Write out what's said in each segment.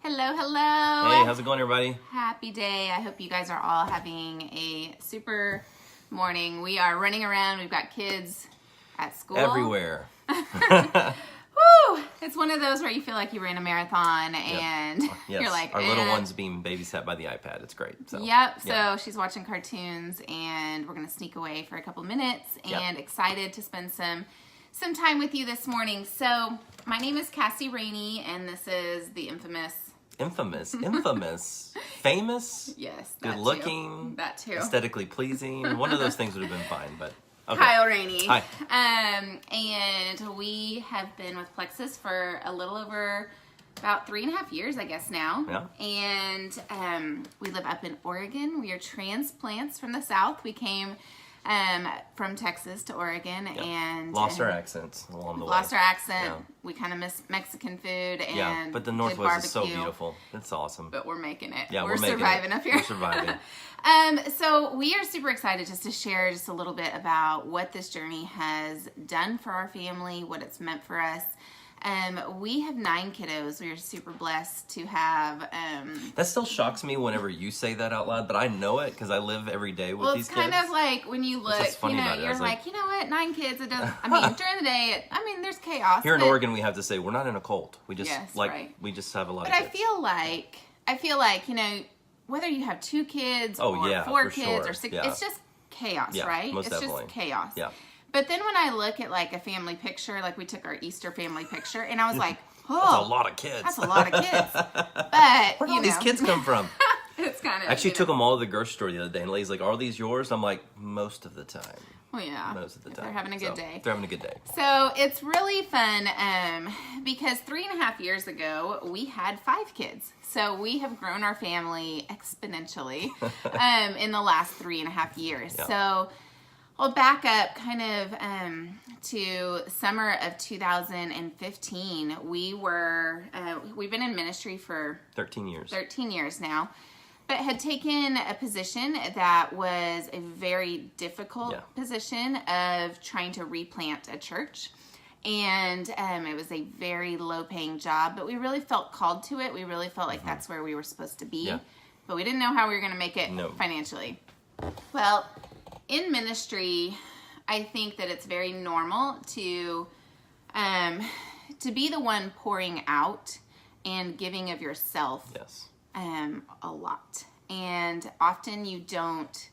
Hello, hello. Hey, how's it going, everybody? Happy day. I hope you guys are all having a super morning. We are running around. We've got kids at school. Everywhere. Woo! It's one of those where you feel like you ran a marathon and Yes. you're like, Our little one's being babysat by the iPad. It's great. So. Yep. So Yeah. she's watching cartoons and we're going to sneak away for a couple minutes Yep. and excited to spend some time with you this morning. So my name is Cassie Rainey and this is the infamous, famous, yes, good looking, that too, aesthetically pleasing. One of those things would have been fine, but okay. Kyle Rainey. Hi. And we have been with Plexus for a little over about 3.5 years, I guess now. Yeah. And we live up in Oregon. We are transplants from the South. We came from Texas to Oregon and Lost our accents along the way. Lost our accent. Yeah. We kind of miss Mexican food and Yeah, but the good Northwest is so barbecue. beautiful. It's awesome. But we're making it. Yeah, we're making surviving it. up here. We're surviving. So we are super excited just to share just a little bit about what this journey has done for our family, what it's meant for us. We have 9 kiddos. We are super blessed to have. That still shocks me whenever you say that out loud, but I know it because I live every day with these kids. Well, it's kind of like when you look, funny about it. I you're was like, you know what, 9 kids. It doesn't. I mean, during the day, there's chaos. Here in but- Oregon, we have to say we're not in a cult. We just Yes, like right. we just have a lot But of I kids. feel like whether you have 2 kids or 4 for kids sure. or 6, Yeah. it's just chaos, Yeah, right? most It's definitely. just chaos. Yeah. But then when I look at like a family picture, like we took our Easter family picture, and I was like, oh, That's a lot of kids. That's a lot of kids. But Where do all these kids come from? It's kind of I actually took them all to the grocery store the other day, and Lay's like, "Are these yours?" I'm like, "Most of the time. Well, yeah, Most of the if time. they're having a good day. They're having a good day. So it's really fun because 3.5 years ago we had 5 kids. So we have grown our family exponentially in the last 3.5 years. Yeah. So I'll back up kind of to summer of 2015. We've been in ministry for 13 years. 13 years now, but had taken a position that was a very difficult position of trying to replant a church. And it was a very low-paying job, but we really felt called to it. We really felt like that's where we were supposed to be, but we didn't know how we were going to make it financially. Well, in ministry, I think that it's very normal to be the one pouring out and giving of yourself. Yes. A lot, and often you don't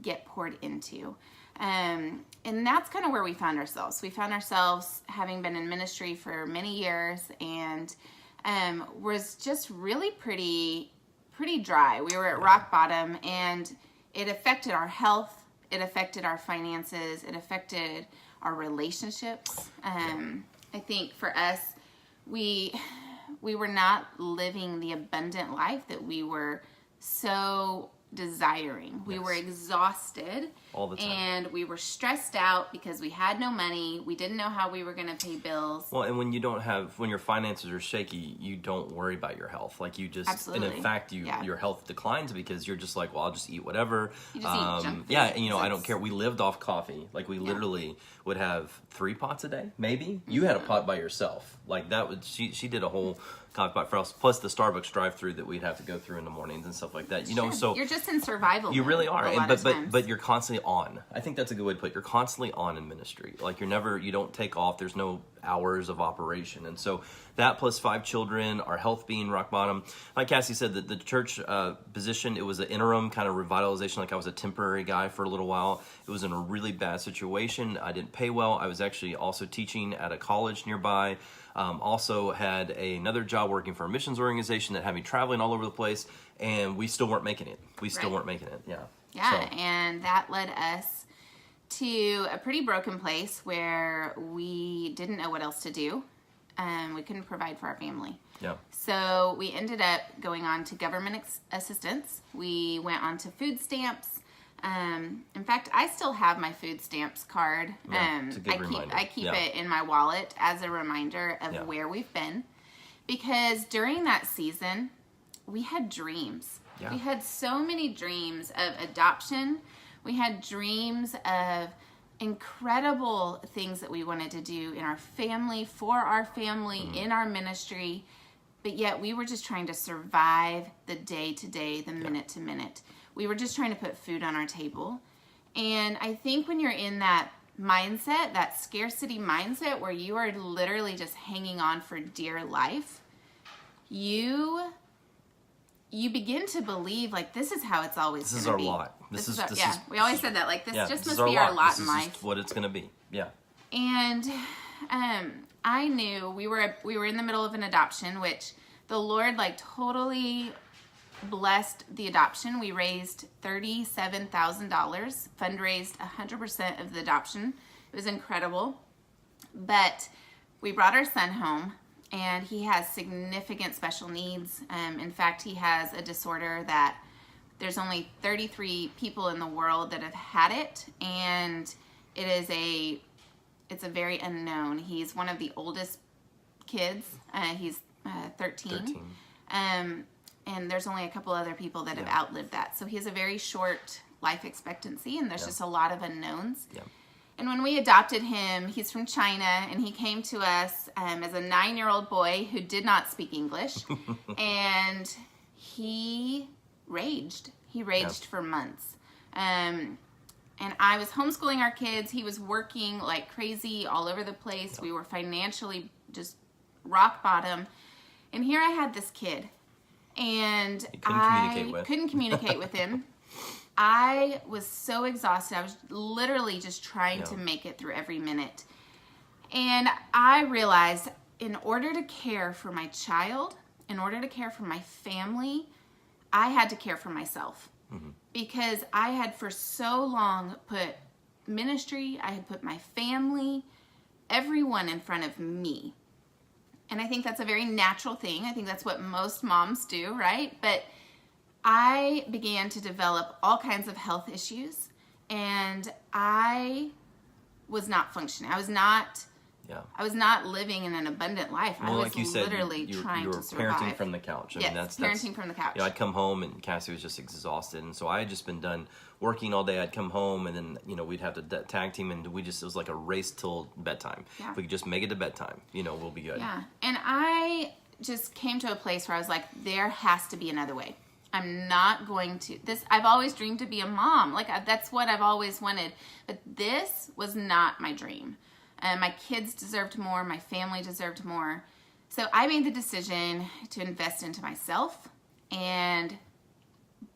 get poured into, and that's kind of where we found ourselves. We found ourselves having been in ministry for many years, and was just really pretty dry. We were at rock bottom, and it affected our health, it affected our finances, it affected our relationships. I think for us, we were not living the abundant life that we were so desiring. We were exhausted all the time, and we were stressed out because we had no money. We didn't know how we were going to pay bills. Well, and when your finances are shaky, you don't worry about your health. Like you just, Absolutely. and in fact, your health declines because you're just like, well, I'll just eat whatever. You just eat junk food. Yeah, and I don't care. We lived off coffee. Like we literally would have 3 pots a day, maybe. You had a pot by yourself. Like that would she did a whole coffee pot for us, plus the Starbucks drive-through that we'd have to go through in the mornings and stuff like that. So you're just in survival. you really are, a lot of times. but you're constantly on. I think that's a good way to put it. You're constantly on in ministry. Like you don't take off. There's no hours of operation, and so that plus 5 children, our health being rock bottom. Like Cassie said, the church position, it was an interim kind of revitalization. Like I was a temporary guy for a little while. It was in a really bad situation. I didn't pay well. I was actually also teaching at a college nearby. Also had another job working for a missions organization that had me traveling all over the place, and we still weren't making it. Yeah, and that led us to a pretty broken place where we didn't know what else to do. We couldn't provide for our family. Yeah. So we ended up going on to government assistance. We went on to food stamps. In fact, I still have my food stamps card. It's a good reminder. I keep it in my wallet as a reminder of where we've been. Because during that season, we had dreams. Yeah. We had so many dreams of adoption. We had dreams of incredible things that we wanted to do in our family, for our family, in our ministry. but yet we were just trying to survive the day to day, the minute to minute. We were just trying to put food on our table. And I think when you're in that mindset, that scarcity mindset where you are literally just hanging on for dear life, you begin to believe like this is how it's always going to be. This is our lot. We always said that, like this just this must be our lot this in is life. just what it's going to be. Yeah. And I knew we were in the middle of an adoption, which the Lord like totally blessed the adoption. We raised $37,000, fundraised 100% of the adoption. It was incredible. But we brought our son home, and he has significant special needs. In fact, he has a disorder that there's only 33 people in the world that have had it, and it's a very unknown. He's one of the oldest kids. He's 13. And there's only a couple other people that have outlived that. So he has a very short life expectancy, and there's just a lot of unknowns. Yeah. And when we adopted him, he's from China, and he came to us as a 9-year-old boy who did not speak English. And he raged. He raged for months. And I was homeschooling our kids. He was working like crazy all over the place. We were financially just rock bottom. And here I had this kid. And I couldn't communicate with him. I was so exhausted. I was literally just trying to make it through every minute. And I realized in order to care for my child, in order to care for my family, I had to care for myself. Mm-hmm. Because I had for so long put ministry, I had put my family, everyone in front of me. And I think that's a very natural thing. I think that's what most moms do, right? But I began to develop all kinds of health issues, and I was not functioning. I was not living in an abundant life. Well, I was like you said, literally trying to survive. Parenting from the couch. I mean, that's parenting from the couch. I'd come home and Cassie was just exhausted, and so I had just been done working all day. I'd come home, and then we'd have to tag team, and it was like a race till bedtime. Yeah. If we could just make it to bedtime, we'll be good. Yeah, and I just came to a place where I was like, there has to be another way. I'm not going to I've always dreamed to be a mom. Like that's what I've always wanted, but this was not my dream. My kids deserved more. My family deserved more. So I made the decision to invest into myself and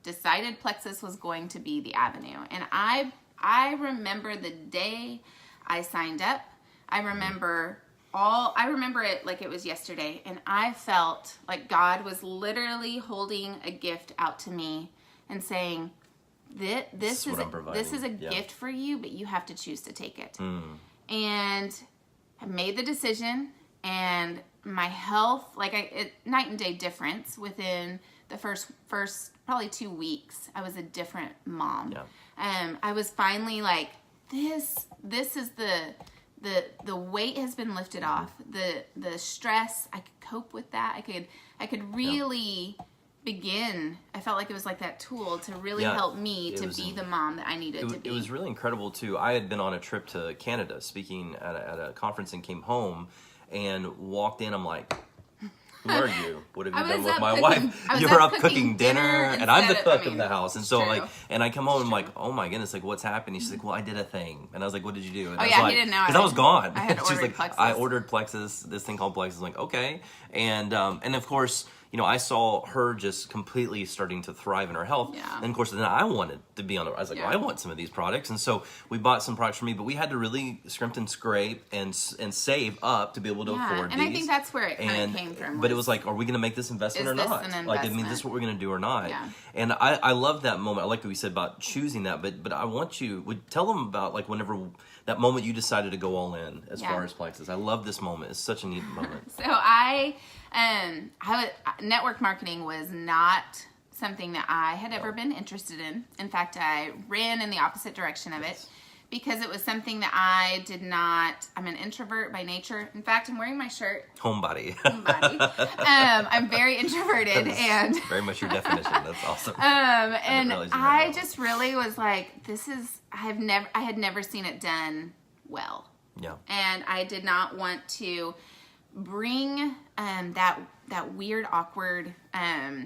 decided Plexus was going to be the avenue. And I remember the day I signed up. I remember it like it was yesterday. And I felt like God was literally holding a gift out to me and saying, this is a gift for you, but you have to choose to take it. And I made the decision, and my health, night and day difference within the first probably 2 weeks. I was a different mom. Yeah. I was finally like, this is the weight has been lifted off. The stress, I could cope with that. I could really begin. I felt like it was like that tool to really help me to be the mom that I needed to be. It was really incredible too. I had been on a trip to Canada speaking at a conference and came home and walked in. I'm like, who are you? What have you done with my wife? You were up cooking dinner, and I'm the cook of the house. And so and I come home and I'm like, oh my goodness, like what's happening? She's like, well, I did a thing. And I was like, what did you do? And he didn't know. Because I was gone. I had She's like, Plexus. I ordered Plexus, this thing called Plexus. I'm like, okay. And of course, I saw her just completely starting to thrive in her health. Yeah. And of course, then I wanted to be on I was like, well, I want some of these products. And so we bought some products for me, but we had to really scrimp and scrape and save up to be able to afford and these. I think that's where it kind of came from. But it was like, are we going to make this investment or not? This is what we're going to do or not? Yeah. And I love that moment. I like what we said about choosing that, but I want you, tell them about whenever that moment you decided to go all in as far as Plexus. I love this moment. It's such a neat moment. So network marketing was not something that I had ever been interested in. In fact, I ran in the opposite direction of it because it was something that I did not. I'm an introvert by nature. In fact, I'm wearing my shirt. Homebody. I'm very introverted and very much your definition. That's awesome. And I just really was like, I had never seen it done well. Yeah. And I did not want to bring that that weird, awkward Well,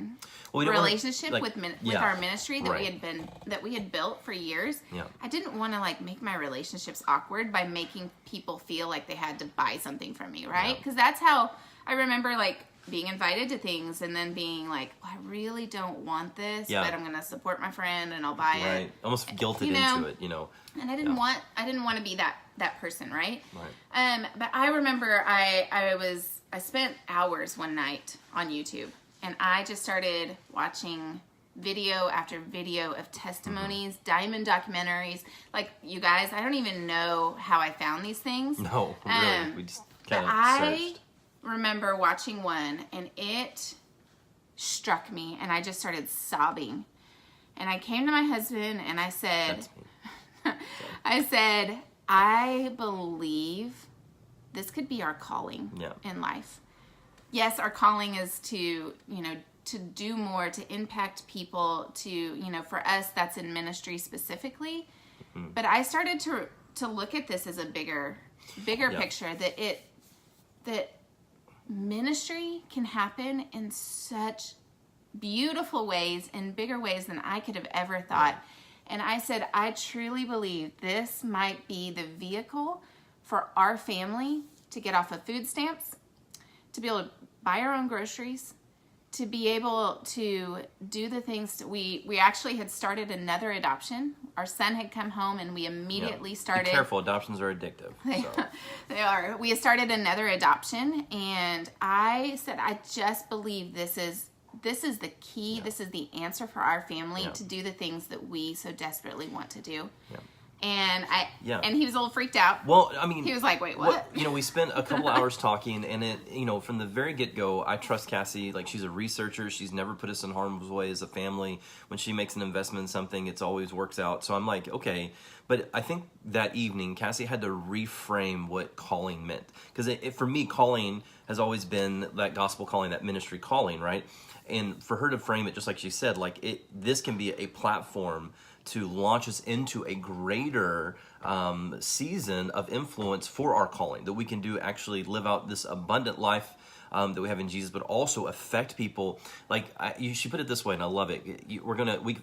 we don't wanna, relationship like, with yeah, our ministry that right. we had built for years. Yeah. I didn't want to like make my relationships awkward by making people feel like they had to buy something from me, right? Yeah. Because that's how I remember like being invited to things and then being like, well, I really don't want this, Yeah. but I'm going to support my friend and I'll buy it. Right. Almost guilted You know, into it, you know. And I didn't want to be that person, right? Right. But I remember I spent hours one night on YouTube, and I just started watching video after video of testimonies, diamond documentaries. Like, you guys, I don't even know how I found these things. No, really. We just But kind of I searched. remember watching one, and it struck me, and I just started sobbing. And I came to my husband, and I said, That's me. I believe this could be our calling Yeah. in life. Yes, our calling is to, to do more, to impact people, to, for us, that's in ministry specifically. Mm-hmm. But I started to look at this as a bigger Yeah. picture, that ministry can happen in such beautiful ways, in bigger ways than I could have ever thought. And I said, I truly believe this might be the vehicle for our family to get off of food stamps, to be able to buy our own groceries, to be able to do the things that we actually had started another adoption. Our son had come home and we immediately started. Be careful, adoptions are addictive. So. They are. We started another adoption, and I said, I just believe this is the key. Yeah. This is the answer for our family Yeah. to do the things that we so desperately want to do. Yeah. And Yeah. and he was a little freaked out. Well, I mean, He was like, "Wait, what?" We spent a couple hours talking, and it, from the very get-go, I trust Cassie. Like, she's a researcher. She's never put us in harm's way as a family. When she makes an investment in something, it's always works out. So I'm like, okay. But I think that evening, Cassie had to reframe what calling meant. Because for me, calling has always been that gospel calling, that ministry calling, right? And for her to frame it, just like she said, like this can be a platform to launch us into a greater season of influence for our calling, that we can actually live out this abundant life that we have in Jesus, but also affect people. Like she put it this way, and I love it.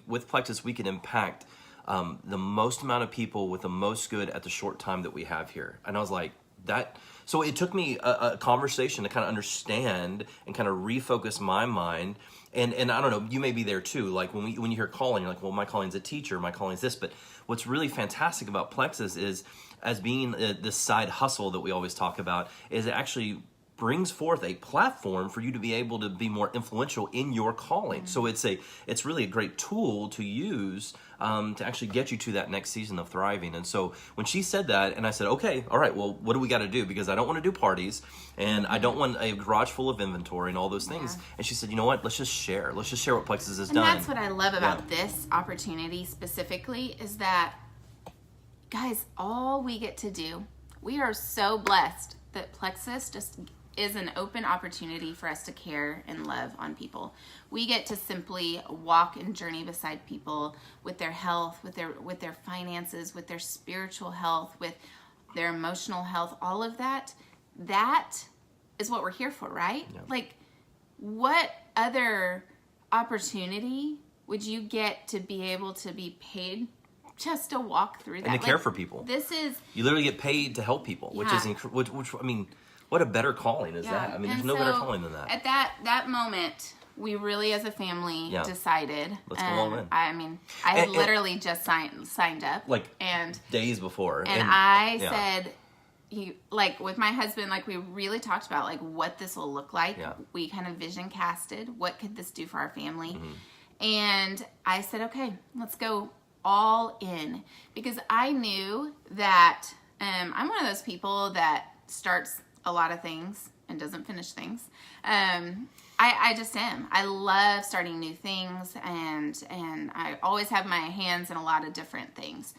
With Plexus, we can impact the most amount of people with the most good at the short time that we have here. And I was like, that. So it took me a conversation to kind of understand and kind of refocus my mind. And I don't know, you may be there too. Like when you hear calling, you're like, well, my calling's a teacher, my calling's this. But what's really fantastic about Plexus is, as being this side hustle that we always talk about, is it actually brings forth a platform for you to be able to be more influential in your calling. Mm-hmm. So it's really a great tool to use to actually get you to that next season of thriving. And so when she said that, and I said, okay, all right, well, what do we got to do? Because I don't want to do parties, and I don't want a garage full of inventory and all those things. Yeah. And she said, you know what? Let's just share. Let's just share what Plexus has done. And that's what I love about this opportunity specifically, is that, guys, all we get to do, we are so blessed that Plexus just is an open opportunity for us to care and love on people. We get to simply walk and journey beside people with their health, with their finances, with their spiritual health, with their emotional health, all of that. That is what we're here for, right? Yeah. Like, what other opportunity would you get to be able to be paid just to walk through that? And to care for people. This is... You literally get paid to help people, which is which I mean, what a better calling is that? I mean, there's no better calling than that. At that moment, we really, as a family, decided. Let's go all in. I mean, I had literally just signed up, like and days before, and I said, with my husband, like, we really talked about like what this will look like. Yeah. We kind of vision casted what could this do for our family, Mm-hmm. and I said, okay, let's go all in, because I knew that I'm one of those people that starts a lot of things and doesn't finish things. I just am. I love starting new things, and I always have my hands in a lot of different things.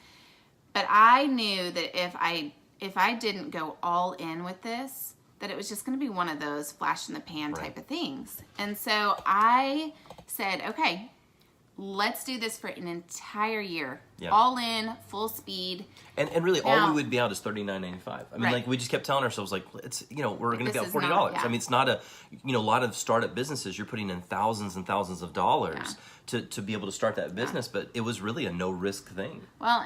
But I knew that if I didn't go all in with this, that it was just going to be one of those flash in the pan type of things. And so I said, okay, let's do this for an entire year. Yeah. All in, full speed. And really, all Now- we would be out is $39.95. I mean, Right. like we just kept telling ourselves, like it's we're going to This be out is $40. not- yeah. I mean, it's not a a lot of startup businesses. You're putting in thousands and thousands of dollars to be able to start that business, but it was really a no risk thing. Well,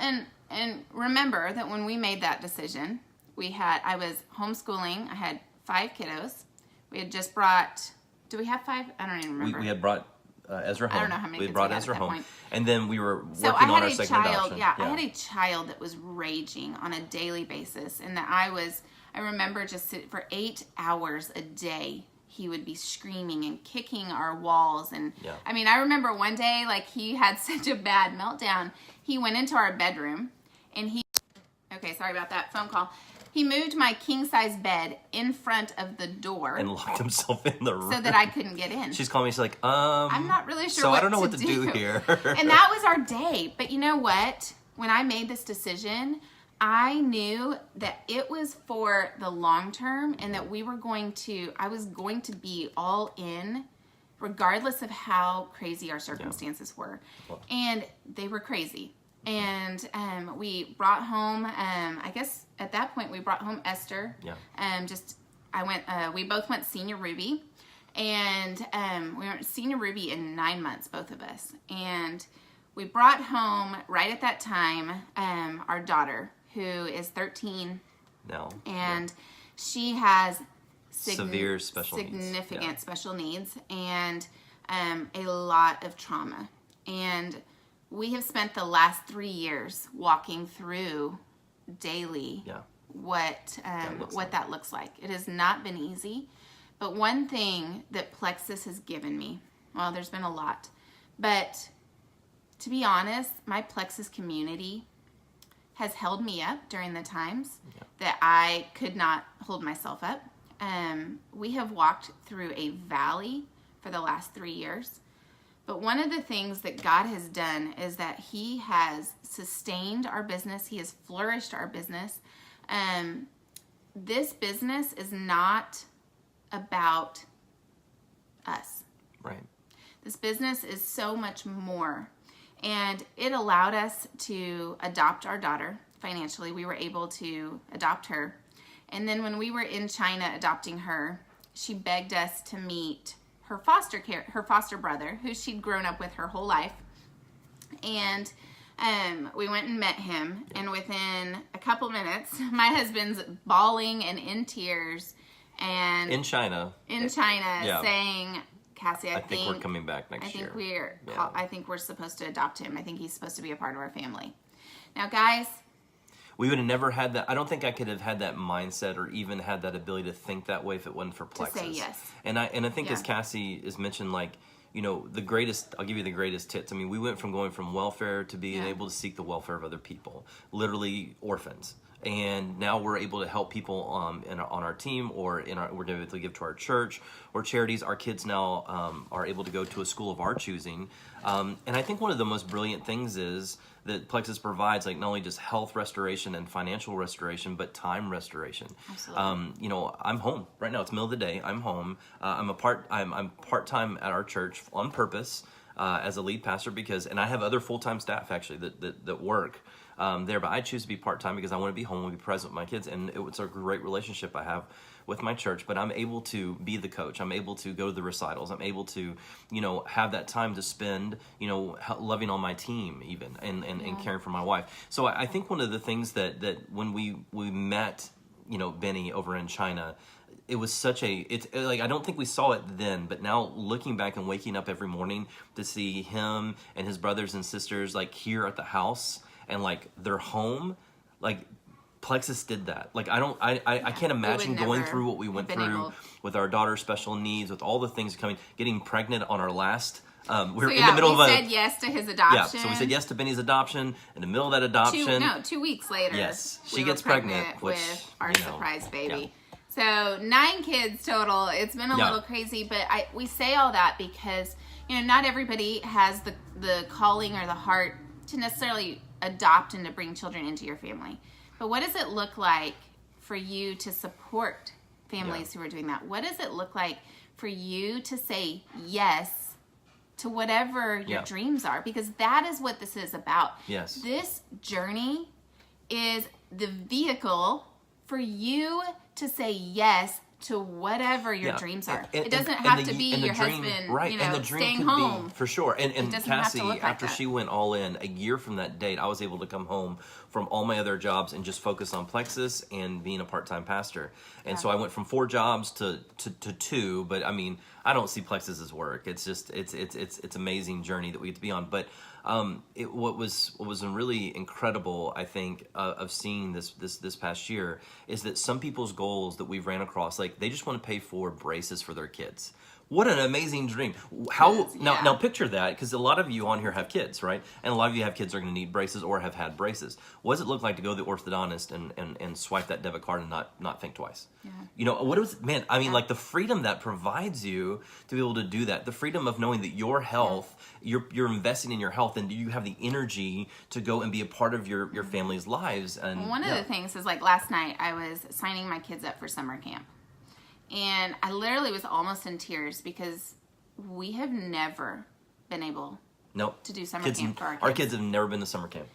and remember that when we made that decision, I was homeschooling. I had 5 kiddos. We had just brought. Do we have 5? I don't even remember. We had brought Ezra home. I don't know how many we kids brought we had Ezra at that home, point. and then we were working So I on had our a second child. adoption. I had a child that was raging on a daily basis, and that I remember just for 8 hours a day, he would be screaming and kicking our walls. And Yeah. I mean, I remember one day, like, he had such a bad meltdown. He went into our bedroom, and okay, sorry about that phone call. He moved my king size bed in front of the door and locked himself in the room so that I couldn't get in. She's calling me. She's like, I'm not really sure. So what I don't know what to do here. And that was our day. But you know what? When I made this decision, I knew that it was for the long term, and that I was going to be all in, regardless of how crazy our circumstances were. And they were crazy. And we brought home, I guess at that point we brought home Esther. Yeah. We both went Senior Ruby, and we went Senior Ruby in 9 months, both of us. And we brought home right at that time our daughter, who is 13 now, and she has severe special needs. significant special needs, and a lot of trauma. And we have spent the last 3 years walking through daily what that looks like. It has not been easy, but one thing that Plexus has given me, well, there's been a lot, but to be honest, my Plexus community has held me up during the times that I could not hold myself up. We have walked through a valley for the last 3 years. But one of the things that God has done is that He has sustained our business. He has flourished our business. This business is not about us. Right. This business is so much more. And it allowed us to adopt our daughter financially. We were able to adopt her. And then when we were in China adopting her, she begged us to meet her foster brother, who she'd grown up with her whole life. And we went and met him. And within a couple minutes, my husband's bawling and in tears. And in China, saying, Cassie, I think we're coming back next year. I think we're supposed to adopt him. I think he's supposed to be a part of our family. Now, guys, we would have never had that. I don't think I could have had that mindset or even had that ability to think that way if it wasn't for Plexus. To say yes. And I think as Cassie has mentioned, like, the greatest, I'll give you the greatest tips. I mean, we went from going from welfare to being able to seek the welfare of other people, literally orphans. And now we're able to help people on our team, or we're able to give to our church or charities. Our kids now are able to go to a school of our choosing. And I think one of the most brilliant things is that Plexus provides, like, not only just health restoration and financial restoration, but time restoration. Absolutely. I'm home right now. It's middle of the day. I'm home. I'm part-time at our church on purpose as a lead pastor and I have other full-time staff actually that work there, but I choose to be part-time because I want to be home and be present with my kids, and it's a great relationship I have with my church. But I'm able to be the coach. I'm able to go to the recitals. I'm able to, have that time to spend, loving on my team even, and caring for my wife. So I think one of the things that when we met, Benny over in China, it was such I don't think we saw it then, but now looking back and waking up every morning to see him and his brothers and sisters, like, here at the house, and, like, they're home, like, Plexus did that. Like, I can't imagine going through what we went through with our daughter's special needs, with all the things coming, getting pregnant on our last. We were in the middle we said yes to his adoption. Yeah, so we said yes to Benny's adoption. In the middle of that adoption, 2 weeks later, yes, she we gets were pregnant with our surprise baby. Yeah. So 9 kids total. It's been a little crazy, but we say all that because not everybody has the calling or the heart to necessarily adopt and to bring children into your family. But what does it look like for you to support families who are doing that? What does it look like for you to say yes to whatever your Yeah. dreams are, because that is what this is about. Yes. This journey is the vehicle for you to say yes to whatever your Yeah. dreams are. And- It doesn't and have the- to be and the your dream, husband, right? you know, And the dream staying could home. be, for sure. And doesn't have to Cassie, look like after that. she went all in, a year from that date, I was able to come home from all my other jobs and just focus on Plexus and being a part-time pastor. And so I went from 4 jobs to 2. But I mean, I don't see Plexus as work. It's just it's amazing journey that we get to be on. But what was really incredible, I think, of seeing this past year is that some people's goals that we've ran across, like they just want to pay for braces for their kids. What an amazing dream! Now picture that, because a lot of you on here have kids, right? And a lot of you have kids that are going to need braces or have had braces. What does it look like to go to the orthodontist and swipe that debit card and not think twice? Yeah. You know what was, man? I mean, like the freedom that provides you to be able to do that, the freedom of knowing that your health, you're investing in your health, and you have the energy to go and be a part of your family's lives. And One of the things is, like, last night I was signing my kids up for summer camp. And I literally was almost in tears because we have never been able nope. to do summer Kids, camp for our kids. Our kids have never been to summer camp.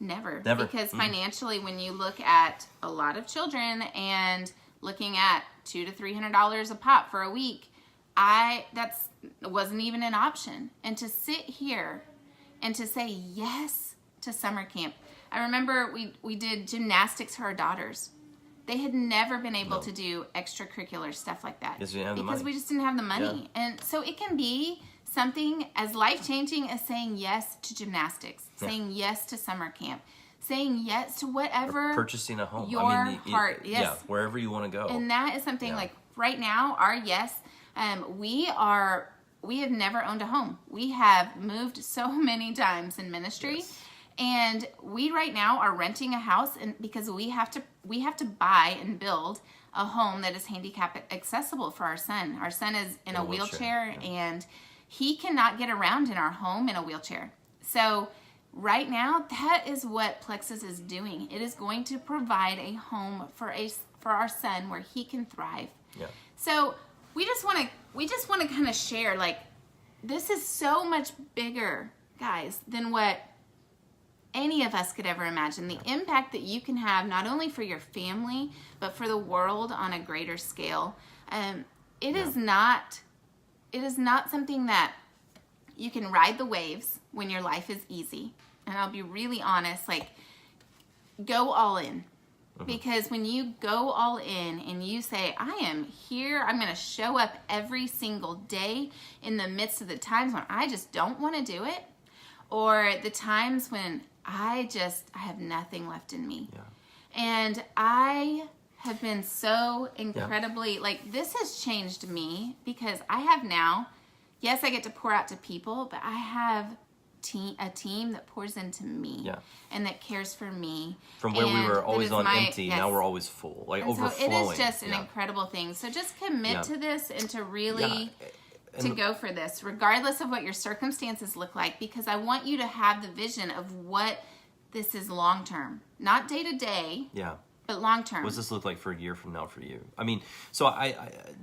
Never. Never. Because financially, when you look at a lot of children and looking at $200 to $300 a pop for a week, that's wasn't even an option. And to sit here and to say yes to summer camp. I remember we did gymnastics for our daughters. They had never been able to do extracurricular stuff like that. Because we didn't have the because money. we just didn't have the money. Yeah. And so it can be something as life-changing as saying yes to gymnastics, saying yes to summer camp, saying yes to whatever Purchasing a home. your heart, yes. Yeah, wherever you want to go. And that is something Yeah. like right now, our yes, we have never owned a home. We have moved so many times in ministry. Yes. And we right now are renting a house, and because we have to buy and build a home that is handicap accessible for our son. Our son is in a wheelchair, and he cannot get around in our home in a wheelchair. So right now, that is what Plexus is doing. It is going to provide a home for our son where he can thrive. Yeah. So we just want to kind of share, like, this is so much bigger, guys, than what any of us could ever imagine. The impact that you can have, not only for your family, but for the world on a greater scale. It is not something that you can ride the waves when your life is easy. And I'll be really honest, like, go all in. Because when you go all in and you say, I am here, I'm going to show up every single day in the midst of the times when I just don't want to do it, or the times when I have nothing left in me. Yeah. And I have been so incredibly, like, this has changed me because I have now, yes, I get to pour out to people, but I have a team that pours into me and that cares for me. From where we were always on empty, yes. now we're always full, like And overflowing. so it is just an incredible thing. So just commit to this and to really to go for this, regardless of what your circumstances look like, because I want you to have the vision of what this is long term, not day to day, but long term. What does this look like for a year from now for you? I mean, so I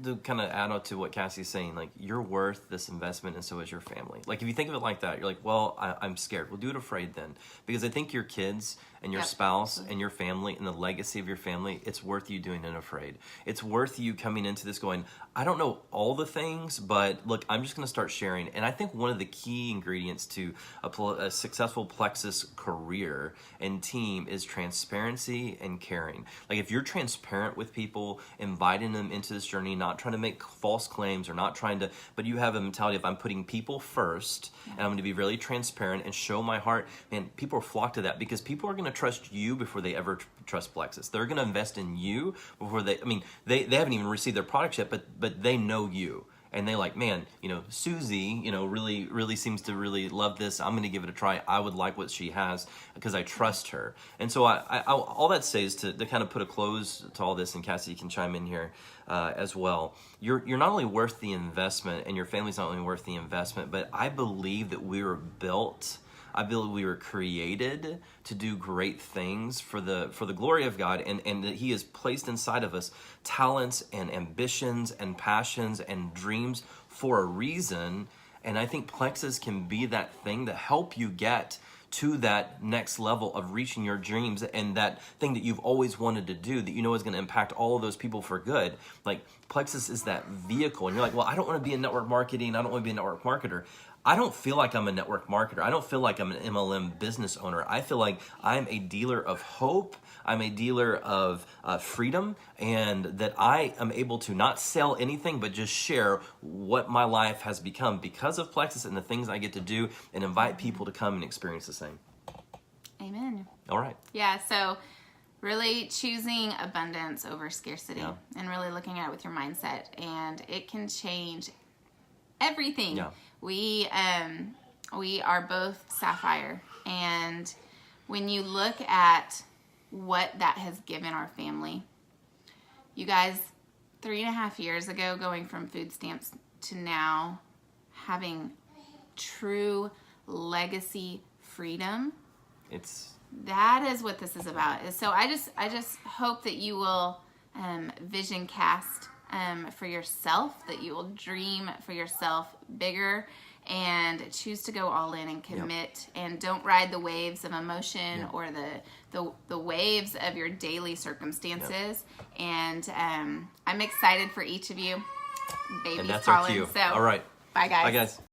to kind of add on to what Cassie's saying, like, you're worth this investment, and so is your family. Like, if you think of it like that, you're like, well, I'm scared. Well, do it afraid then, because I think your kids and your spouse and your family and the legacy of your family, it's worth you doing it afraid. It's worth you coming into this going, I don't know all the things, but look, I'm just going to start sharing. And I think one of the key ingredients to a successful Plexus career and team is transparency and caring. Like, if you're transparent with people, inviting them into this journey, not trying to make false claims or not trying to, but you have a mentality of, I'm putting people first and I'm going to be really transparent and show my heart, man, people are flocked to that, because people are going to trust you before they ever trust Plexus. They're going to invest in you before they haven't even received their products yet, but they know you. And they like, man, Susie, really seems to really love this. I'm going to give it a try. I would like what she has because I trust her. And so I all that says to kind of put a close to all this, and Cassie, you can chime in here as well. You're not only worth the investment, and your family's not only worth the investment, but I believe that we were built. I believe we were created to do great things for the glory of God, and that He has placed inside of us talents and ambitions and passions and dreams for a reason. And I think Plexus can be that thing to help you get to that next level of reaching your dreams and that thing that you've always wanted to do that you know is going to impact all of those people for good. Like Plexus is that vehicle. And you're like, well, I don't want to be in network marketing. I don't want to be a network marketer. I don't feel like I'm a network marketer. I don't feel like I'm an MLM business owner. I feel like I'm a dealer of hope. I'm a dealer of freedom, and that I am able to not sell anything, but just share what my life has become because of Plexus and the things I get to do and invite people to come and experience the same. Amen. All right. Yeah, so really choosing abundance over scarcity, Yeah. and really looking at it with your mindset, and it can change everything. Yeah. We are both Sapphire, and when you look at what that has given our family, you guys, 3.5 years ago, going from food stamps to now having true legacy freedom, that is what this is about. So I just hope that you will vision cast for yourself, that you will dream for yourself bigger and choose to go all in and commit. Yep. And don't ride the waves of emotion. Yep. Or the waves of your daily circumstances. Yep. And I'm excited for each of you. Babies, and that's calling. our cue. So, all right. Bye, guys. Bye, guys.